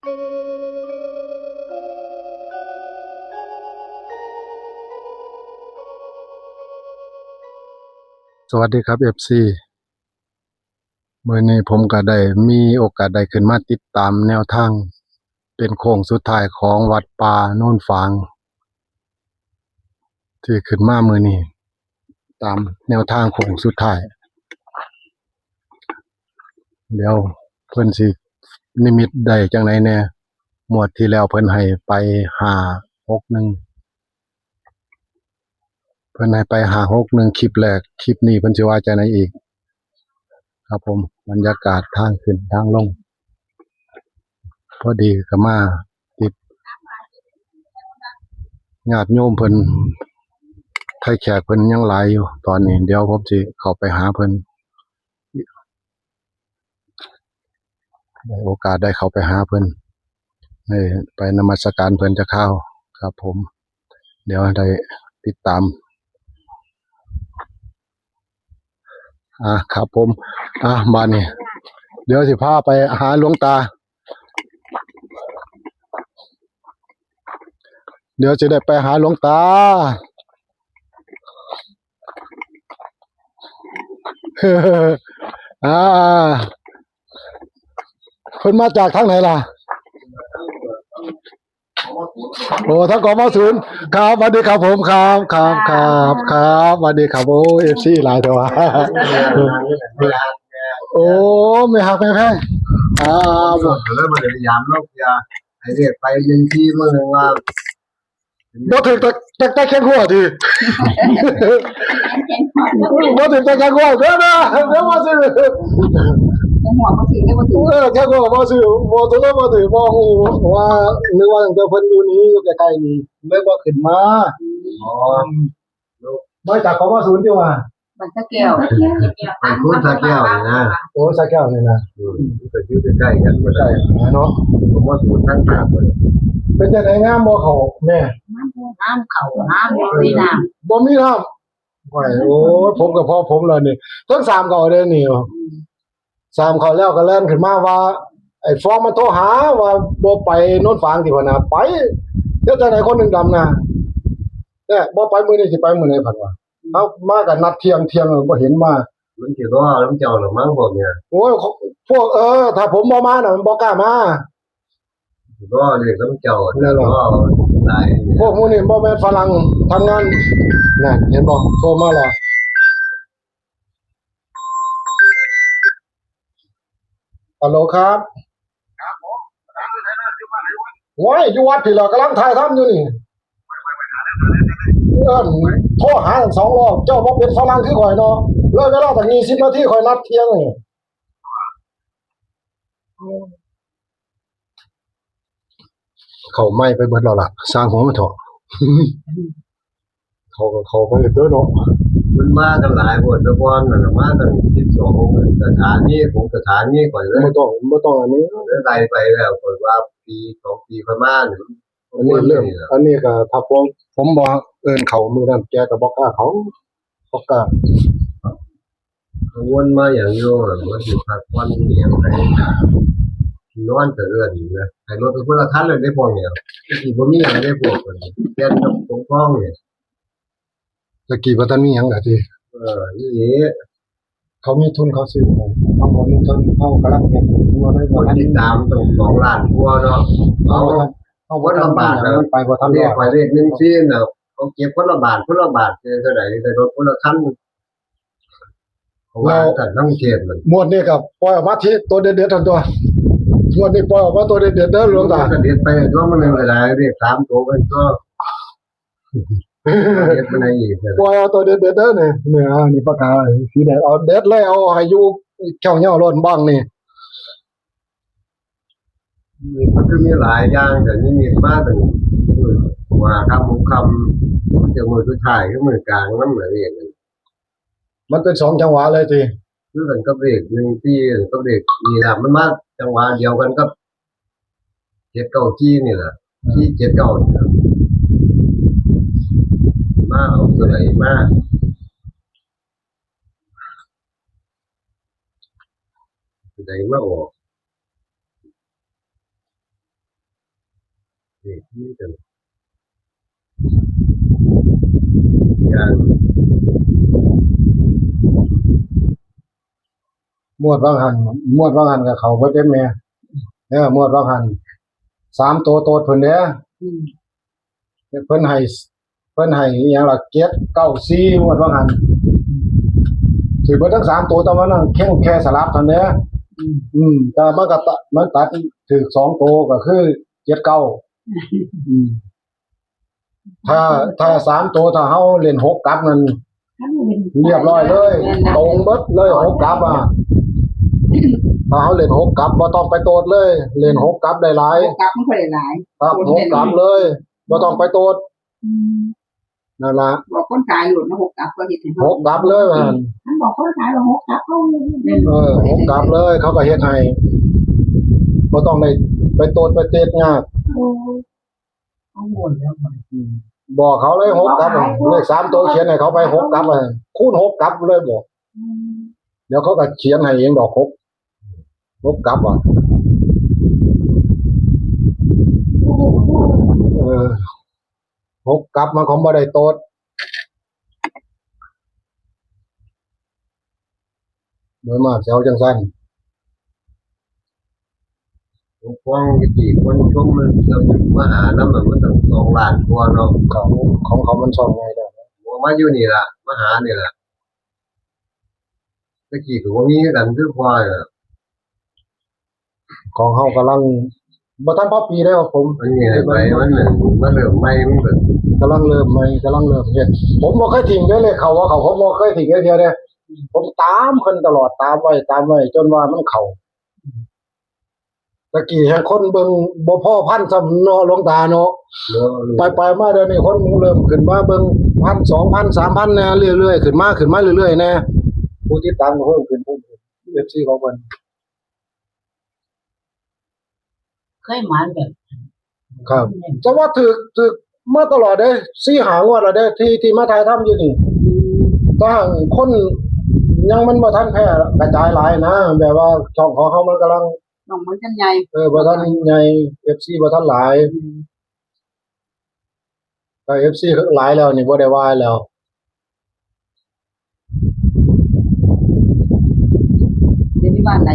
สวัสดีครับ FC มื้อนี้ผมก็ได้มีโอกาสได้ขึ้นมาติดตามแนวทางเป็นโค้งสุดท้ายของวัดป่าโน่นฝางที่ขึ้นมามื้อนี้ตามแนวทางโค้งสุดท้ายเดี๋ยวเพิ่นสินิมิตได้จังไดแน่งวดที่แล้วเพิ่นให้ไป561เพิ่นให้ไป561คลิปแรกคลิปนี้เพิ่นสิว่าจังไดอีกครับผมบรรยากาศทางขึ้นทางลงพอดีก็มาติดญาติโยมเพิ่นไทยแขกเพิ่นยังหลายอยู่ตอนนี้เดี๋ยวผมสิเข้าไปหาเพิ่นได้โอกาสได้เข้าไปหาเพิ่นได้ไปนมัสการเพิ่นจะเข้าครับผมเดี๋ยวได้ติดตามครับผมบัดนี้เดี๋ยวสิพาไปหาหลวงตาเดี๋ยวสิได้ไปหาหลวงตาอ่าเพิ่นมาจากทางไหนล่ะโอ้ทั้งกมศูนย์ครับสวัสดีครับผมครับสวัสดีครับโอ้ FC หลายตัวโอ้ไม่หักไม่แพงแล้วมันจะพยายามลบยาไอ้เรียกไปหนึ่งที่เมื่อนึงว่าบ่ถึงแต่แค่หัวทีบ่ถึงแต่แค่หัวเด้อนะเดี๋ยวมาซื้อหัวมาถึงได้มาถึงแค่หัวมาซื้อบ่ถึงแล้วมาถึงบ่ฮู้ว่านึกว่าตั้งแต่เพิ่นอยู่นี้อยู่ใกล้ๆนี่เลยบ่ขึ้นมาอ๋อมาจากกมศูนย์ติว่ามันตะแก้วเป็นคุณตาแก้วนี่นะโอ้สะแก้วนี่นะก็อยู่ใกล้ๆกันบ่ได้เนาะผมว่าสูตรทั้งตาเพิ่นเป็นจังได๋งามบ่เขาแม่น้ำเขาน้ำบ่มีน้ำบ่มีน้ำโอ้ยผมก็พอผมแล้วนี่ทั้ง3ก็ได้นี่3เขาแล้วก็แล่นขึ้นมาว่าไอ้ฟองมันโทรหาว่าบ่ไปโน่นฝางที่พุ่นน่ะไปเดี๋ยวจังได๋คนหนึงดำนาเนี่ยบ่ไปมื้อนี้สิไปมื้อไหนพันว่าเอามาก็นัดเที่ยงบ่เห็นมามันสิรอน้ำเจ้าหรอมั้งพวกเนี่ยโอ้ยพวกถ้าผมบ่มาน่ะมันบ่กล้ามารอเรียกน้ำเจ้าแล้วรอหลายพวกหมู่นี่บ่แม่นฝรั่งทำงานนั่นเห็นบ่โทรมาแล้วฮัลโหลครับครับผมโอ้ยอยู่วัดพี่ล่ะกำลังถ่ายทำอยู่นี่โทรหา2รอบเจ้าบ่เป็นฝรั่งคือข่อยเนาะเลยเวลาตั้ง20นาทีข่อยนัดเที่ยงนี่เขาไหม้ไปเบิดแล้วล่ะสร้างหัวมันเถาะเขาไปเด้อเนาะมันมากันหลายคนตะกอนน่ะมาตั้ง12สถานีของสถานีก่อนเลยบ่ต้องอันนี้ไล่ไปแล้วก่อนว่าปี2ปีประมาณอันนี้เรื่องอันนี้ก็ถ้าผมบ่เอิ้นเขามื้อนั้นแกก็บ่กล้าเขาบ่กล้าวนมาอย่างอยู่มันสิพักวันนี่อย่างไรนอนก็เอิ้นนะให้รถไปคนละคันเลยได้พอเนี่ยสิบ่มีหยังได้พวกมันแก่นกับตรงท้องนี่ตะกี้บ่ทันมีหยังล่ะตินี่เขามีทุนเขาซื้อเขาบ่มีทุนเขากำลังเฮ็ดบ่ได้คนติดตามต้อง2ล้านกว่าเนาะเอาบ่ลำบากแล้วไปบ่ทันเรียกไปเลข1ซี่น่ะเขาเก็บคนละบาทเท่าใดได้รถคนละคันว่ากันทั้งเขตมันหมวดนี้ก็ปล่อยออกมาที่ตัวเด็ดๆทั้งตัวหมวดนี้ปล่อยออกมาตัวเด็ดๆเด้อหลวงตาก็เด็ดไปตัวมันนึงก็ได้เรียก3ตัวมันก็เด็ดไปไหนอีกปล่อยเอาตัวเด็ดๆเด้อนี่นี่ปากกาสีแดงเอาเด็ดเลยเอาให้อยู่แถวเหย้าล้นบ้างนี่มันก็มีหลายอย่างแต่นี่มีมาตั้งว่าคำจะมือสุดท้ายก็มือกลางนำเหมือนเรียกมันเป็น2จังหวะเลยติคือกันกับเลข1ที่กับเลขนี่ล่ะมันมาจังหวะเดียวกันกับ7 9ที่นี่ล่ะที่7 9นี่ล่ะมาเอาตัวไหนมาตัวไหนมาออก นี่กันอย่าง มวดว่างหันกับเขาบ่เต็มแม่มวดว่างหัน3ตัวโตดเพิ่นเด้อ อืม เพิ่นให้อหยังล่ะเก็ด94มวดว่างหันถือเบิดทั้ง3ตัวแต่ว่านั่นแค่สลับเท่านั้นเด้อ แต่มันก็มันตัดถึง2ตัวก็คือ79ถ้า3ตัวถ้าเฮาเล่น6กลับนั่นเรียบร้อยเลยตรงเบิดเลย6กลับถ้าเฮาเล่น6กลับบ่ต้องไปโตดเลยเล่น6กลับได้หลาย กลับมันค่อยได้หลาย ครับ6กลับเลยบ่ต้องไปโตดนั่นล่ะ บอกคนขายอยู่นะ6กลับก็เฮ็ดให้เฮา 6กลับเลยว่า ท่านบอกคนขายว่า6กลับเฮา 6กลับเลยเขาก็เฮ็ดให้บ่ต้องได้ไปโตดไปเตดยาก เอาหมดแล้ว บอกเขาเลย6กลับเลข3ตัวเขียนให้เขาไป6กลับคูณ6กลับเลยบอกเดี๋ยวเขาก็เขียนให้เองดอก6กลับ6กลับมันของบ่ได้โตดโดยมากสิเอาจังซั่น ฟ้องกี่คนชมมันเราจะมาหาน้ำมันตั้ง2 ล้านกว่าเนาะ ของเขามันช่องไงเด้อ มาอยู่นี่ล่ะมาหานี่ล่ะตะกี้ก็บ่มีกันคือพอ ของเฮากำลังบ่ทันพอปีแล้วผม มันนี่ให้ไปมันเริ่มใหม่มันก็ กำลังเริ่มเฮ็ดผมบ่เคยทิ้งเด้อเลยเขาว่าเขาผมบ่เคยทิ้งเด้อเดียวเด้อผมตามเพิ่นตลอดตามไว้จนว่ามันเข้าตะกี้แฮงคนเบิ่งบ่พอพันซ้ำเนาะหลวงตาเนาะไปมาเดี๋ยวนี้คนเริ่มขึ้นมาเบิ่ง 1,000 2,000 3,000แน่เรื่อยๆขึ้นมาเรื่อยๆแน่ผู้ติดตามก็เพิ่มขึ้นFC ของเพิ่น เคยหมันแบบ ครับแต่ว่าถึกมาตลอดเด้4-5งวดแล้วเด้ที่มาถ่ายทำอยู่นี่ถ้าคนยังมันบ่ทันแพร่กระจายหลายนะแบบว่าช่องของเขามันกำลัง น้องมันกันใหญ่ บ่ทันใหญ่ FC บ่ทันหลายถ้า FC หลายแล้วนี่บ่ได้ว่าแล้ว เดี๋ยวนี้บ้านไหน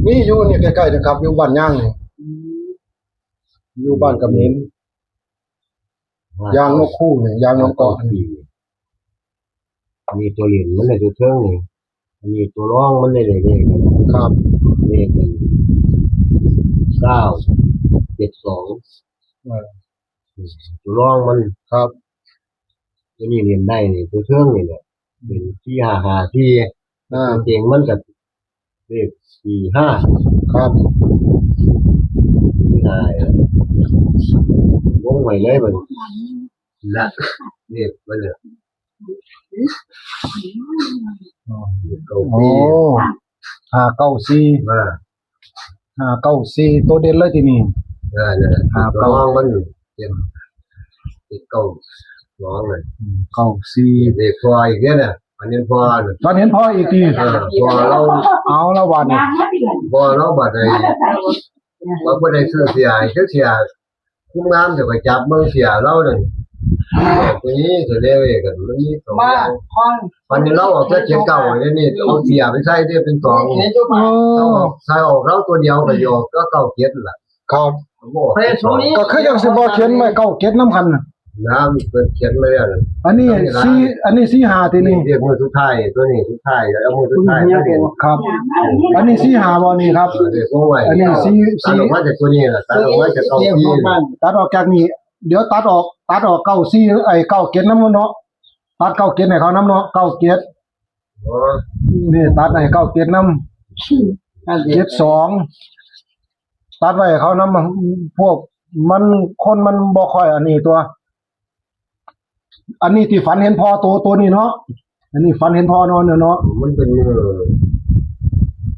มีอยู่นี่ใกล้ๆนะครับอยู่บ้านย่างนี่อยู่บ้านกำนินยางนกคู่นี่ยางนกเกาะนี่ มีตัวเหรียญมันได้ตัวเทิงนี่มีตัวรองมันได้เลข ครับ เลขกัน972ตัวรองมัน ครับ ตัวนี้เรียนได้นี่ตัวเทิงนี่แหละเป็น455ที่ อ่า เก่งมันก็เลข45ครับ ได้วงไว้เลยมันละเลขมันเนี่ยเก้า โอ้ ปี 594 ว่า 594ตัวเด่นเลยที่นี่ นั่นแหละตัวรองมันเก้าน้องเลย 94 เด็กพออีกเนี่ยอันนี้พอเนี่ย ตอนเห็นพ่ออีกที พอเรา เอาละวันนี้ พอเราบัดเลยว่าบ่ได้ซื้อเสียคือเสียคุ้มงามจะไปจับมือเสียเรานั่นตัวนี้ตัวเลขกันมันมี2อ บ้า ย่าง ห้อง วันนี้เราออกแค่เจ็ดเก่านี่เอาเสียไปใส่ได้เป็น2 โอ้ ใส่ออกเราตัวเดียวก็โยกก็เก่าเจ็ดล่ะ ครับ บ่ ก็คือยังสิบ่เขียนไว้เก้าเก็ดน้ำพันน่ะ น้ำเพิ่นเขียนเลยอ่ะ อันนี้45ทีนี่ เรียกมือสุดท้ายตัวนี้สุดท้ายเอามือสุดท้ายมาเรียน ครับ อันนี้45บ่นี่ครับ เรียกว่าไว้ อันนี้ตัดออกมาจากตัวนี้ล่ะตัดออกมาจากเก่าที่ ตัดออกจากนี้เดี๋ยวตัดออก94ไอ้เก้าเก็ดน้ำเนาะตัดเก้าเก็ดให้เขาน้ำเนาะเก้าเก็ด อ๋อ นี่ตัดให้เก้าเก็ดน้ำ72ตัดไว้ให้เขาน้ำพวกมันคนมันบ่ค่อยอันนี้ตัว อันนี้ที่ฝันเห็นพอตัวนี้เนาะอันนี้ฝันเห็นพอนอนเนาะ มันเป็นมือ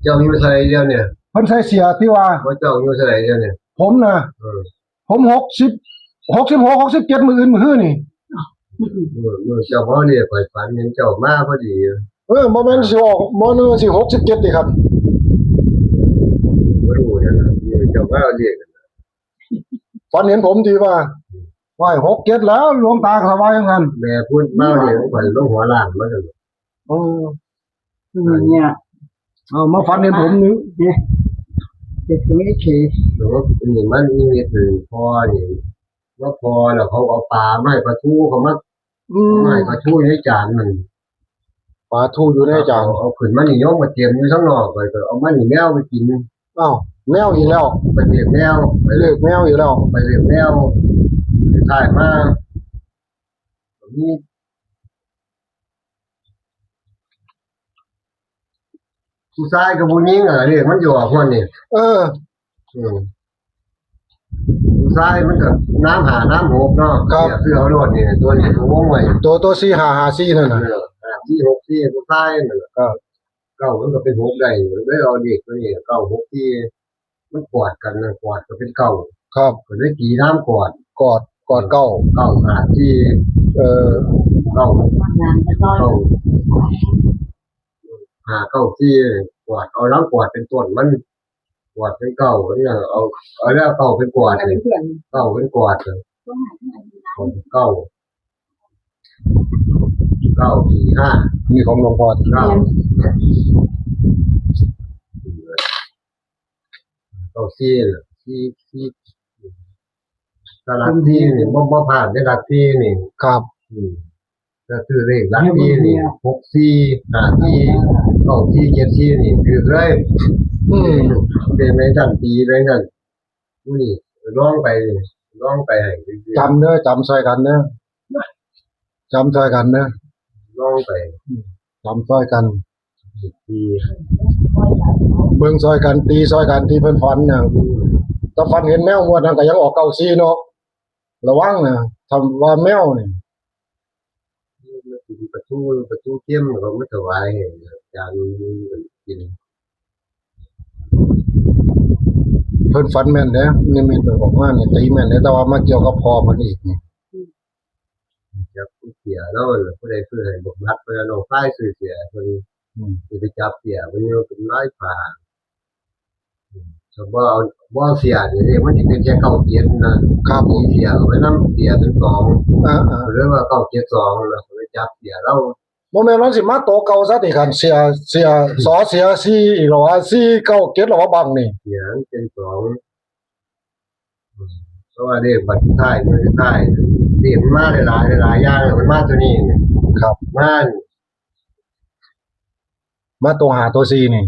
เจ้าอยู่ไสเดียวเนี่ย เพิ่นใส่เสียที่ว่า ว่าเจ้าอยู่ไสเดียวเนี่ย ผมน่ะ เออ ผม66 67มื้ออื่นมื้อฮื้อนี่ มือเจ้าพ่อเรียกไปฝันเห็นเจ้ามาพอดี บ่แม่นสิออกบ่นึงสิ67ติครับ บ่รู้เนี่ยนะเจ้ามาเรียก ฝันเห็นผมที่ว่า6 7แล้วหลวงตาสบายจังซั่น แม่พูดมาเนี่ยข่อยลงหัวล้านมาซั่น เออ เนี่ย เอามาฝันเห็นผมนี่ เด็กไม่ได้ขี่ หรือว่านี่มันมีถึงพอนี่ว่าพอแล้วเขาเอาปลาไม้ปลาทูเขามา อืม ไม้ปลาทูในจานมัน ปลาทูอยู่ในจาน เอาขึ้นมานี่โยมมาเตรียมอยู่ข้างนอกไปก็เอามานี่แมวไปกิน อ้าวแมวอีกแล้ว ไปเรียกแมวไป เลิกแมวอีกแล้ว ไปเรียกแมวไปถ่ายมามีผู้ชายกับผู้หญิงเรียกมันอยู่อ่ะพวกนี้ เออ ผู้ชายมันก็น้ำหาน้ำหกเนาะ ครับ เสื้อเอาโลดนี่ตัวนี้ตัววงไว้ ตัว4554นั่นน่ะ ที่หกที่ผู้ชายนั่นแหละ ครับ เก้ามันก็เป็นหกได้เลยเอาเด็กตัวนี้เก้าหกที่มันกอดกันนะกอดก็เป็นเก้า ครับ ก็ได้กี่น้ำกอด กอดเก้า เก้าหาที่ เออ เก้า งานจะน้อย เก้าหาเก้าที่กอดเอาน้ำกอดเป็นต้นมันกอดเป็นเก้าเนี่ยเอาแล้วเก้าเป็นกอด แต่ เลย เพื่อน เก้าเป็นกอดเลย ต้องหาที่ไหนดีนะ เก้าเก้าสี่ห้า นี่ของหลวงพ่อ เก้าเก้าสี่สี่ตลาดที่นี่บ่ผ่านได้หลักที่นี่ ครับ ก็คือเลขหลักที่นี่6 4 5 4 9 4 7 4นี่คือเลย อืม เป็นในดันปีเลยนั่นนี่ร้องไปให้ จำเด้อจำซอยกันเด้อจำซอยกันเด้อ ร้องไป จำซอยกัน ปี เบิ่งซอยกันตีซอยกันที่เพิ่นฝันน่ะถ้าฝันเห็นแมวงวดนั้นก็ยังออก94เนาะระวังนะทำว่าแมวนี่ ประตูเทียมก็ไม่ถวายจานกิน เพิ่นฝันแม่นเด้นิมิตเพิ่นบอกว่านี่ตีแม่นเด้แต่ว่ามาเกี่ยวกับพ่อเพิ่นอีกนี่ จับเสียแล้วผู้ใดซื้อให้บอกรัดเวลาน้องฝ้ายซื้อเสียคน อืม ไปจับเสียมันอยู่เป็นร้อยผ่าสมมติเอาบ่เสียนี่มันจะเป็นแค่เก้าเจ็ดนะครับมีเสียเอาไปนำเสียถึงสอง อ่า หรือว่าเก้าเจ็ดสองแล้วไปจับเสียแล้ว บ่แม่นมันสิมาโตเก่าซะติคันเสียสอเสีย4อีกแล้วว่า4 9 7แล้วว่าบังนี่ เสียเป็นสองเพราะว่าเด็กบัตรท้ายมือท้ายเรียนมาหลายอย่างมันมาตัวนี้ ครับ มา มาตัวหาตัว4นี่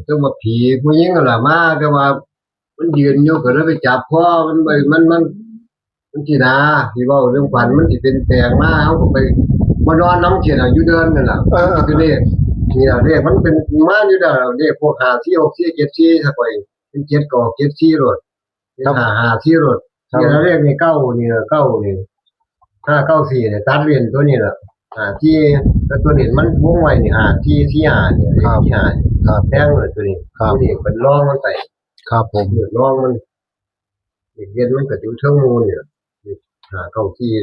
ต้องมาผีผู้หญิงนั่นล่ะมาแต่ว่ามันยืนอยู่ก็เลยไปจับพ่อมันสินะที่เว้าเรื่องฝันมันสิเป็นแปลงมาเฮาก็ไปมานอนน้ำเขียนอยู่เดินนั่นล่ะคือเลขนี่ล่ะเลขมันเป็นมาอยู่แล้วเลขพวก5 4 6 4 7 4ถ้าไปเป็น7ก็7 4รถเป็น5 4รถนี่ล่ะเลขนี่9นี่9นี่5 9 4เนี่ยตัดเรียนตัวนี้ล่ะที่แล้วตัวนี้มันวงไว้นี่ที่5เนี่ยเลขที่5 ครับ แพงเลยตัวนี้ตัวนี้เป็นรองมันไป ครับผม รองมันเรียนมันก็อยู่เทิงมูลเนี่ยเก้าที่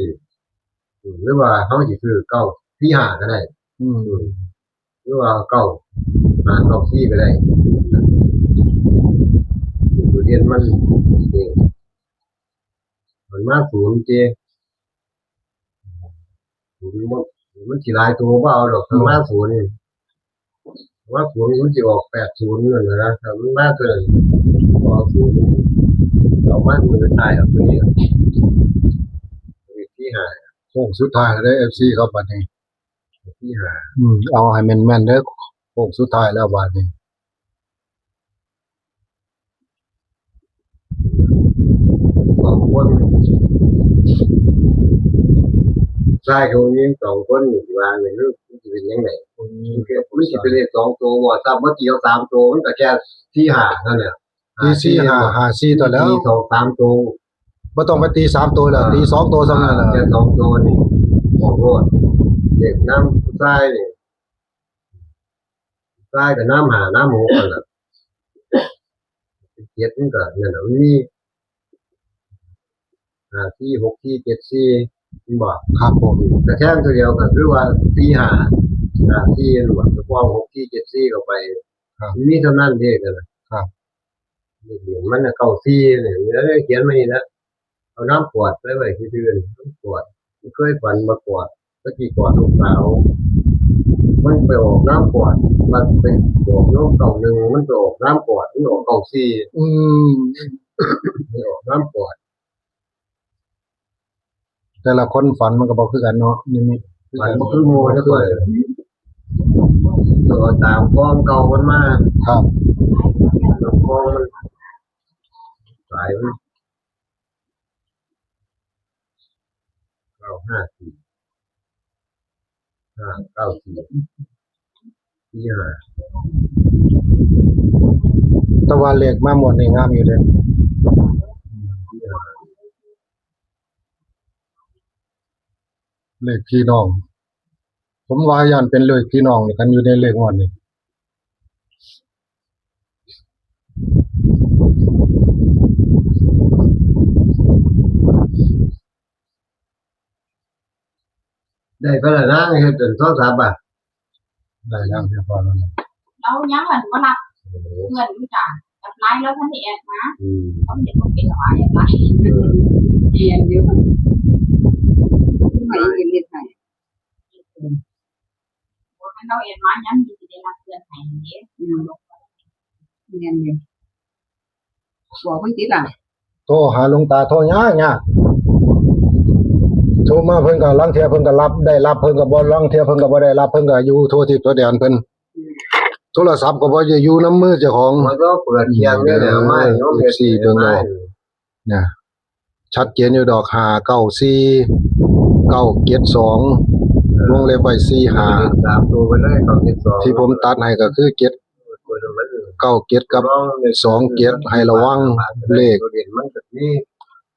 หรือว่าเขาสิซื้อเก้าที่หาก็ได้ อืม หรือว่าเก้าที่ก็ได้ตัวเรียนมันมาศูนย์เจมันสิหลายตัวบ่เอาดอกทั้งมาศูนย์นี่ว่าศูนย์มันสิออก80นั่นนะถ้ามันมาตัวนั้นบ่เอาศูนย์เอามามันจะตายเอาตัวนี้ที่หา โค้งสุดท้ายแล้วเด้อ FC ครับบัดนี้ ที่หา เอาให้แม่นๆเด้อโค้งสุดท้ายแล้วบัดนี้ 2 คนชายกับหญิง2 คนอยู่ว่าเนี่ยมันสิเป็นจังได๋มันสิเป็นเลข2ตัวบ่ถ้าบ่เกี่ยว3ตัวมันก็แค่ที่หาเท่านั้นแหละ ตี4 5 5 4ตัวแล้ว ที่2 3ตัว บ่ต้องไปตี3ตัวแล้วตี2ตัวซ้ำนั่นแหละ แค่2ตัวนี่โอ้โหเด็กน้ำผู้ชายนี่ชายก็น้ำหาน้ำหกนั่นน่ะเจ็ดมันก็นั่นน่ะมันมีที่6ที่7ที่มันบอก ครับผม แต่แท่งตัวเดียวก็คือว่าที่หาที่หรือว่าพอ6ที่7ที่เข้าไปมีเท่านั้นเองนะครับ เหรียญมันน่ะเก้าที่เนี่ยแล้วเขียนมานี่นะ เอาน้ำกวาดไปไว้ที่เดือนน้ำกวาดเคยฝันมากวาดตะกี้กวาดลูกสาวมันไปออกน้ำกวาดมันไปออกน้ำเก่าหนึ่งมันไปออกน้ำกวาดมันออกเก่าสี่ อืม ไปออกน้ำกวาด แต่ละคนฝันมันก็บ่คือกันเนาะนี่ ฝันมันคือโมจะก่อยตัวตามกองเก่ามันมา ครับ แล้วกองมันสายมัน954 594 45 แต่ว่าเลขมาหมดนี่งามอยู่เด้อเลขพี่น้อง ผมว่าย่านเป็นเลขพี่น้องนี่กันอยู่ในเลขงวดนี่ ได้ก็แล้วนะเฮ็ดจน2-3 บาท ได้แล้วเรียบร้อยแล้วนะ เอายังมันก็รับเงินอยู่จ้ะกับไลน์แล้วท่านที่แอดมาเขาเห็นว่าเป็นอะไรอะไรเรียนเยอะไม่เรียนไหนว่าเราเอ็นมายังมีที่ได้รับเงินไหนนี้เรียนเยอะบอกไม่ติดอ่ะ โทรหาหลวงตาโทรยากโทรมาเพิ่นก็ลางเที่ยเพิ่นก็รับได้รับเพิ่นก็บ่ลางเที่ยเพิ่นก็บ่ได้รับเพิ่นก็อยู่ทั่วทิศทั่วแดนเพิ่นโทรศัพท์ก็บ่ได้อยู่นำมือเจ้าของ มันก็เปิดเคียงได้แล้วไม่เนาะเฮ็ด เบิ่งเอาเนี่ยชัดเจนอยู่ดอก594 972วงเล็บไว้45 3ตัวไปเลย272ที่ผมตัดให้ก็คือ7 ตัวมัน 97กับ27ให้ระวังเลข ตัวเด่นมันก็มี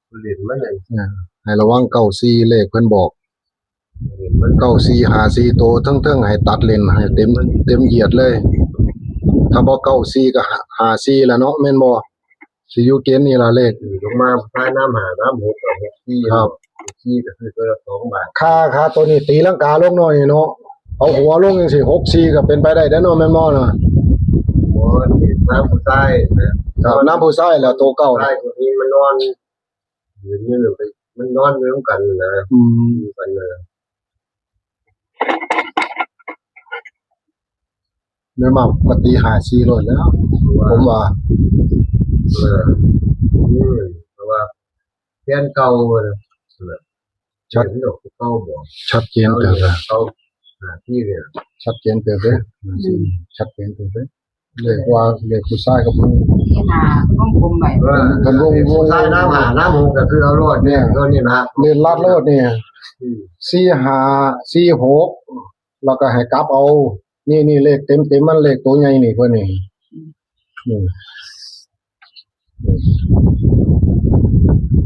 ตัวเด่นมันอย่าง ให้ระวัง94เลขเพิ่นบอก ตัวเด่นมัน 9454โตเทิงๆให้ตัดเลนให้เต็มเหยียดเลย ถ้าบ่94ก็54แล้วเนาะแม่นบ่สิอยู่เกณฑ์นี่ล่ะเลข ลงมาใต้น้ำหาน้ำหกกับ6ครับ ที่ก็คือตัวละ2 บาท ค่าตัวนี้ตีลังกาลงหน่อยเนาะเอาหัวลงจังซี่64ก็เป็นไปได้เด้อเนาะแม่นบ่เนาะ โอ้ยน้ำผู้ใต้นะครับ น้ำผู้ชายแล้วโตเก่า ใต้ตัวนี้มันนอนยืนอยู่ไปมันนอนร่วมกันนะ อืม อยู่กันนะ แม่นบ่ก็ตี54โลดแล้วผมว่า เออเพราะว่าแฟนเก่านะชัดเนาะเก่าบอก ชัดเจนเติบ เก่าที่เนี่ย ชัดเจนเติบเด้อชัดเจนเติบเด้อเลขว่าเลขผู้ชายกับผู้ ที่นาต้องคุมใหม่ มันวงใต้น้ำหาน้ำหกก็คือเอารอดเนี่ยตัวนี้นะ เรียนลัดโลดเนี่ย45 46แล้วก็ให้กลับเอา นี่เลขเต็มมันเลขตัวใหญ่นี่เพิ่นนี่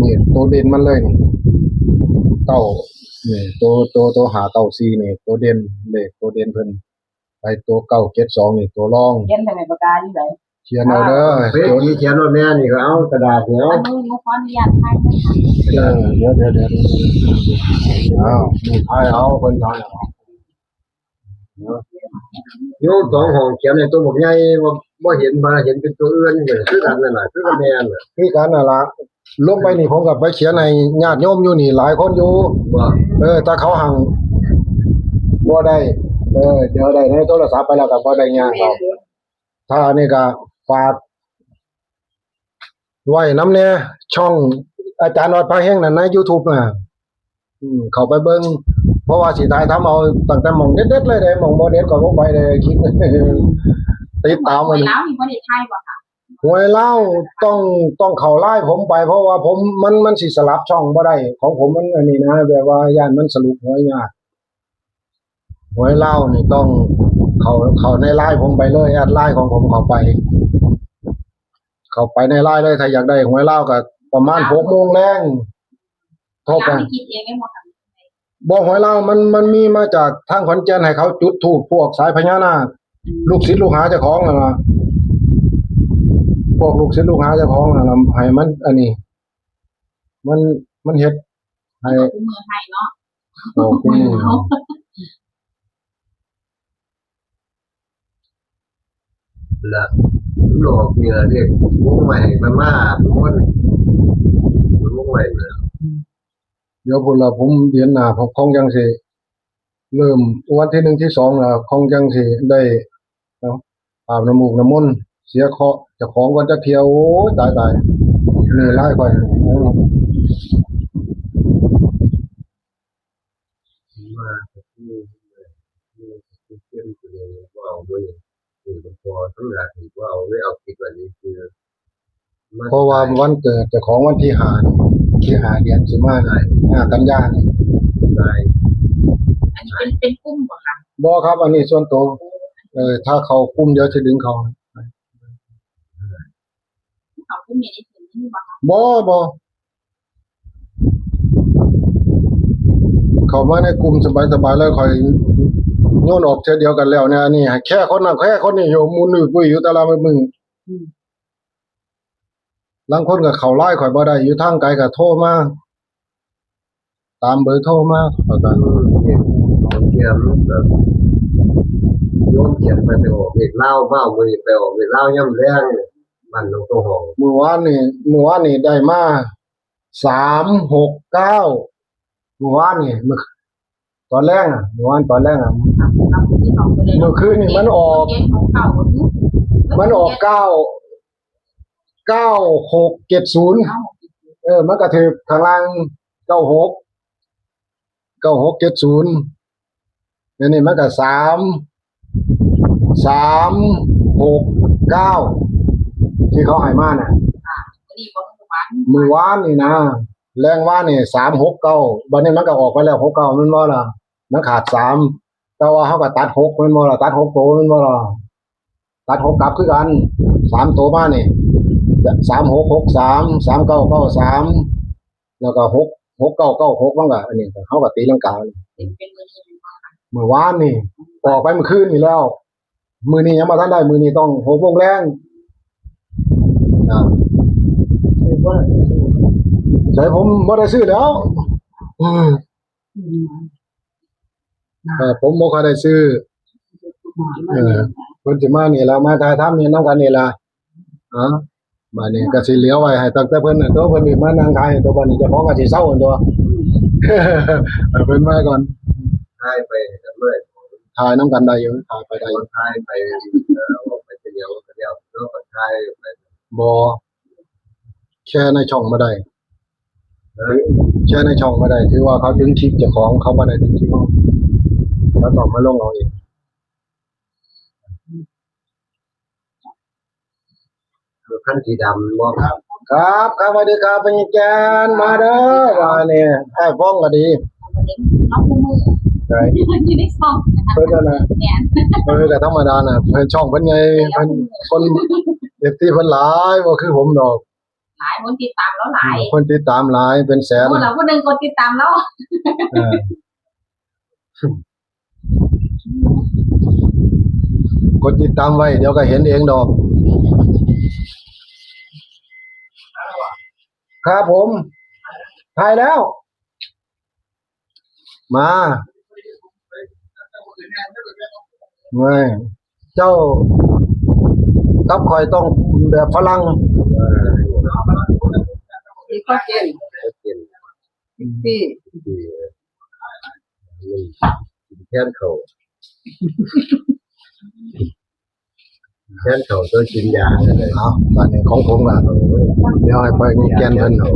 นี่ตัวเด่นมันเลยนี่เก้านี่ตัวหาเก้าสี่นี่ตัวเด่นเลขตัวเด่นเพิ่นไปตัว972นี่ตัวรอง เย็นทำไมประกาศอยู่ไหน เขียนเอาเด้อ เฮ้ยที่เขียนว่าแม่นี่ก็เอากระดาษเหนียว อันนี้ลูกขออนุญาตให้ไหมคะ เดี๋ยวอ้าวนี่ทายเอาเพิ่นทายเอา โยมสองห้องเขียนในตัวผมใหญ่บ่เห็นมาเห็นเป็นตัวอื่นก็คือกันนั่นน่ะคือกับแม่น่ะ คือกันน่ะล่ะลงไปนี่ผมก็ไปเขียนให้ญาติโยมอยู่นี่หลายคนอยู่ บ่ ถ้าเขาหังบ่ได้เดี๋ยวได้ในโทรศัพท์ไปแล้วก็บ่ได้ยากเอาถ้าอันนี้ก็ฝากไว้นำแน่ช่องอาจารย์วัดพระแห่งนั่นใน YouTube น่ะเข้าไปเบิ่งเพราะว่าสิถ่ายทำเอาตั้งแต่หม่องเด็ดๆเลยเด้หม่องบ่เด็ดก็บ่ไปเลยคลิป ติดตามมัน แล้วมีประเด็นไทยบ่ค่ะ หวยเล่าต้องเข้าไลน์ผมไปเพราะว่าผมมันสิสลับช่องบ่ได้ของผมมันอันนี้นะแบบว่าย่านมันสรุปหวยยากหวยเล่านี่ต้องเข้าในไลน์ผมไปเลยแอดไลน์ของผมเข้าไปในไลน์เลยถ้าอยากได้หวยเล่าก็ประมาณ 6:00 นแลงโทรไป แล้วมีคิดเองไม่หมดค่ะ บ่หวยเล่ามันมีมาจากทางขอนแก่นให้เขาจุดธูปพวกสายพญานาคลูกศิษย์ลูกหาเจ้าของนั่นล่ะพวกลูกศิษย์ลูกหาเจ้าของนั่นล่ะให้มันอันนี้มันเฮ็ดให้ คือมือไทยเนาะ โอ้คุณ ละโลกนี่ล่ะเรียกวงใหม่มันมามันวงใหม่น่ะ เดี๋ยวพุ่นละผมเดือนหน้าผมคงยังสิเริ่มวันที่1ที่2น่ะคงยังสิได้เนาะอาบน้ำมูกน้ำมนต์เสียเคราะห์เจ้าของก่อนจักเที่ยวโอ้ยตายๆนี่หลายข่อยมาที่เข้มคือว่าเอาด้วยคือพอทั้งหลายว่าเอาไม่เอาคิดว่านี้คือ เพราะว่าวันเกิดเจ้าของวันที่5นี่ที่5เดือนสิมานี่5กันยายนนี่ ได้ อันนี้เป็นกุ้งบ่ค่ะ บ่ครับอันนี้ส่วนตัวถ้าเขาคุมเดี๋ยวสิดึงเขา เขากุ้งมีในถึงนี่บ่ค่ะ บ่เข้ามาในกลุ่มสบายๆแล้วค่อยโยนออกเทื่อเดียวกันแล้วเนี่ยอันนี้แค่คนนั้นแค่คนนี้อยู่หมุนปุ้ยอยู่แต่ละมือลางคนก็เข้าไลน์ข่อยบ่ได้อยู่ทางไกลก็โทรมาตามเบอร์โทรมาแล้วก็ ของเทียมแบบโยนเขียนไปออกเด็กเล่าเมามือไปออกเด็กเล่าย่ำแรงมันลงตัวหอง เมื่อวานนี่ได้มา369เมื่อวานนี่ตอนแรกเมื่อวานตอนแรก เราที่สองไปเลย เมื่อคืนนี่มันออก ของเก่า 9670มันก็ถูกข้างล่าง9670แล้วนี่มันก็3369ที่เขาให้มาน่ะ ดีกว่าเมื่อวาน มื้อวานนี่นะแรงวานนี่369บัดนี้มันก็ออกไปแล้ว69แม่นบ่ล่ะมันขาด3แต่ว่าเฮาก็ตัด6แม่นบ่ล่ะตัด6ตัวแม่นบ่ล่ะตัด6กลับคือกัน3ตัวมานี่3663 3993แล้วก็6996มันก็อันนี้เฮาก็ตีลังกา เป็นมือนี้ เมื่อวานนี่ออกไปเมื่อคืนนี่แล้วมื้อนี้ยังบ่ทันได้มื้อนี้ต้อง6 โมงแลงใช่ผมบ่ได้ซื้อแล้วผมบ่ค่อยได้ซื้อเพิ่นสิมานี่ล่ะมาถ่ายทำนี่นำกันนี่ล่ะบัดนี้ก็สิเหลือไว้ให้ตั้งแต่เพิ่นน่ะตัวเพิ่นนี่มานั่งขายตัวบัดนี้เจ้าของก็สิเซาตัว เพิ่นมาก่อน ท้ายไปกันเลย ถ่ายนำกันได้อยู่ถ่ายไปได้อยู่ ท้ายไปออกไปเดียวแล้วก็ท้ายไป บ่แค่ในช่องบ่ได้แค่ในช่องบ่ได้ถือว่าเขาดึงคลิปเจ้าของเขาบ่ได้ดึงคลิปเราแล้วต้องมาลงเอาเอง ขั้นสีดำบ่ครับ ครับสวัสดีครับเป็นแกนมาเด้อว่าเนี่ยไอ้ฟ้องก็ดี น้องคู่มือ ใช่ อยู่ในซอง เพิ่นน่ะ เนี่ย ก็ธรรมดาน่ะเพิ่นช่องเพิ่นไงเพิ่นคนFTเพิ่นหลายบ่คือผมดอก หลายคนติดตามแล้วหลาย คนติดตามหลายเป็นแสน เราก็ดึงคนติดตามแล้ว เออกดติดตามไว้เดี๋ยวก็เห็นเองดอก ครับผมถ่ายแล้ว มาไม่เจ้ากับคอยต้องแบบฝรั่ง ที่ก็เก่งที่ แค่เขาตัวกินยาเลย เอาตอนนี้ของผมล่ะเดี๋ยวให้ไปมีแกนเพิ่นเอา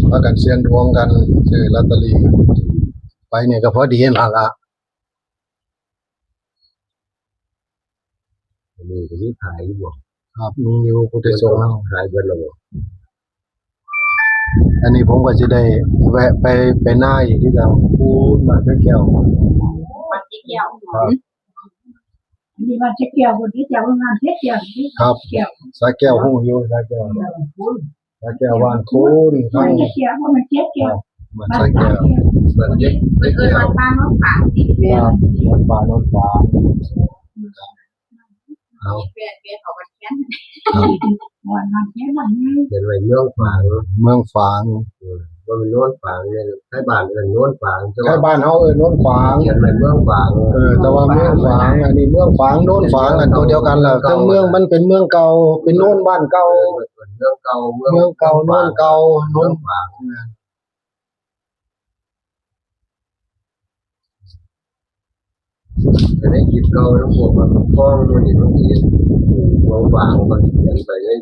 พากันเสี่ยงดวงกันซื้อลอตเตอรี่ไปเนี่ยก็พอดีนั่นล่ะ มีที่ขายอยู่ ครับมีอยู่พุทธสงฆ์ ขายเบิดแล้ว อันนี้ผมก็จะได้แวะไปหน้าอีกที่เราพูดมาแก้ว มันที่เกี่ยว นี่มันเช็คเกี่ยวคนที่จะว่างานเช็คเกี่ยวที่ ครับ เกี่ยว สาแก้วหูอยู่สาแก้ววานคูนครับ มันเช็คเกี่ยวเพราะมันเช็คเกี่ยว มัน มัน สาแก้ว มันเด็ก เกินวันบ้านน้องฝากสิ ครับมันป่าโนนฟ้าเอา เปลี่ยนเขาวันแค้น วันมันเช็คมัน เป็นไว้เมืองฝาง เมืองฝาง ว่ามันโน้นฝางเนี่ยใช้บ้านเป็นโน้นฝางใช่ ใช่ ป่ะ บ้านเฮาโน้นฝาง เขียนเป็นเมืองฝาง แต่ว่าเมืองฝางอันนี้เมืองฝางโน้นฝางอันตัวเดียวกันแหละเครื่องเมืองมันเป็นเมืองเก่าเป็นโน้นบ้านเก่า เมืองเก่า เมืองเก่าโน้นเก่าโน้น ฝางจะได้คิดเราทั้งพวกมันฟ้องมันนี่มันมีเมืองฝางมันเขียนไปได้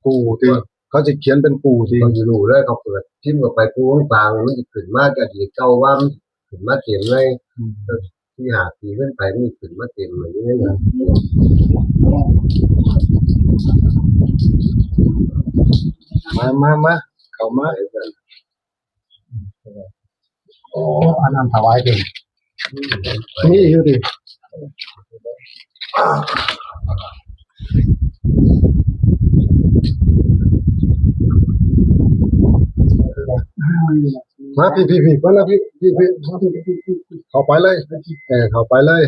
กูที่เขาจะเขียนเป็นกูที่ เขาจะรู้เลยเขาเปิดทิ้งออกไปปูฝางมันจะขึ้นมาจากที่เก่าว่ามันขึ้นมาเต็มเลยที่หาปีขึ้นไปมันขึ้นมาเต็มเหมือนนี้นะ มาเข้ามาโอ้อันนั้นถวายดินี่อยู่ดิมาพี่มาแล้วพี่มาพี่เข้าไปเลยเข้าไปเลย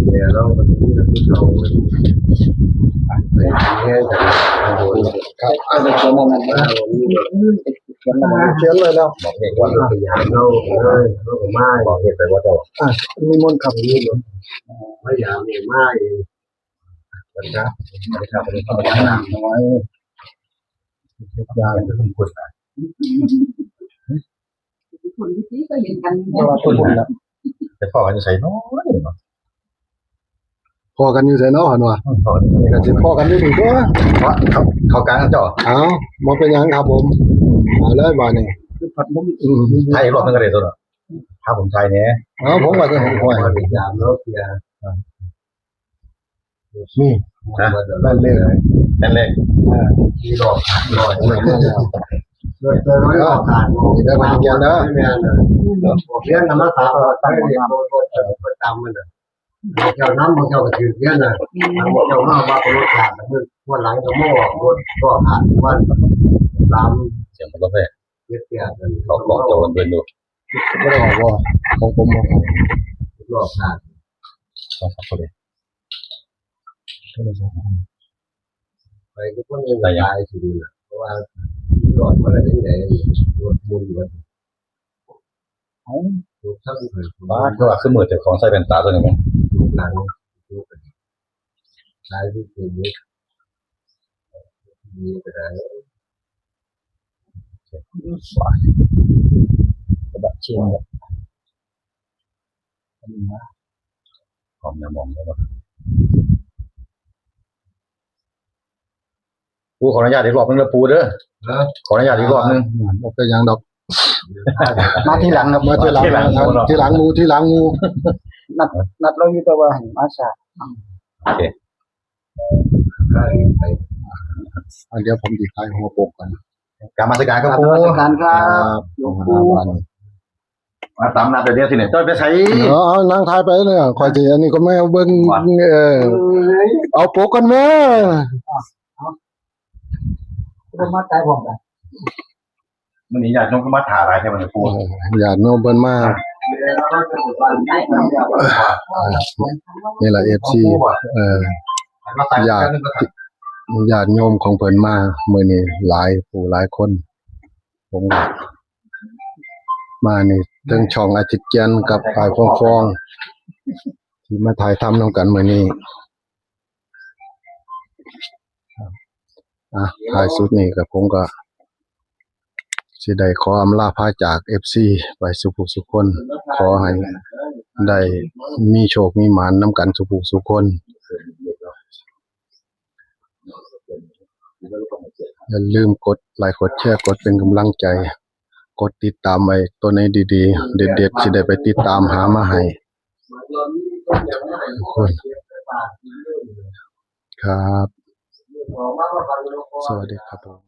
เนี่ยเราเป็นที่เราไปแค่แต่โดน ครับ อะไรก็มันมาเขียนเลยแล้ว บอกเด็กว่าเราพยายามเราเลยเราไม่บอกเด็กไปว่าจะ มีมนต์ขับนี่ พยายามเนี่ยไม่ปัญญาครับเป็นข้อมูลนะ เอาไว้ทุกอย่าง เป็นสมควรนะ คนที่ก็เห็นกัน ไม่ว่าทุกคนละ แต่พ่อกันจะใช้น้อย พอกันอยู่ไสเนาะหั่นว่า พ่อ ก็สิพอกันอยู่ดีตัว เขาการเจ้า เอาบ่เป็นหยังครับผมเอาเลยบาดนี้ ไทยรอบนึงก็ได้ตัวถ้าผมไทยเนี่ย เอาผมว่าจะเห็นห้วย พยายามแล้วเสีย นี่ นะ นั่นเลย นั่นเลยที่รอบรอยน้อยรอบขาดเรียนธรรมศาสตร์ตั้งเรียนประจำมันเจ้าน้ำมันเจ้าก็ถือเรียนน่ะเจ้ามาว่าเป็นรถขาดคือวันหลังจะโม่รถก็ขาดวันตามเสียงมันก็แพ้เสียเขาบอกจะวนเวียนดู บ่ได้ออกบ่ของผมบ่ รอบขาดต้องสับเลยไปก็ต้องยังยายสิดูนะเพราะว่าหลอดมาได้ยังไงรถมุนมันดูทั้งเลยบ้าก็คือมือแต่ของใส่เป็นตาตัวนี้ไหมดูหนังดูเป็นใช้ที่เป็นนี้มีก็ได้กระดาษเชียงของยามองแล้วปูขออนุญาตอีกรอบนึงแล้วปูเด้อขออนุญาตอีกรอบนึง บ่เป็นหยังดอก มาที่หลังครับ มาทีหลังทีหลังงู นัดเราอยู่แต่ว่าให้มาช้า โอเค อันเดี๋ยวผมสิขายหัวปกกัน การมาสการครับ น ปู มัสการครับหลวงปู่ มาตามนัดเดี๋ยวที่ไหนต้อยไปใช้ เอานั่งทายไปเนี่ยข่อยสิอันนี้ก็แม่เบิ่งเอาปกกันแม่ ก็มาตายพร้อมกัน มันนี่อยากน้องก็มาถ่ายอะไรใช่ไหมปู ญาติโยมเพิ่นมานี่ล่ะ FC ญาติโยมของเพิ่นมามื้อนี้หลายผู้หลายคนผมก็มานี่เทั้งช่องอาทิตย์จันทร์กับฝ่ายฟองที่มาถ่ายทำนำกันมื้อนี้ท้ายสุดนี้ก็ผมก็สิได้ขออำลาพาจาก FC ไปสุขสุขคนขอให้ได้มีโชคมีหมานนำกันสุขสุขคนอย่าลืมกดไลค์กดแชร์กดเป็นกำลังใจกดติดตามไว้ตัวไหนดีๆเด็ดๆสิได้ไปติดตามหามาให้ทุกคนครับสวัสดีครับผม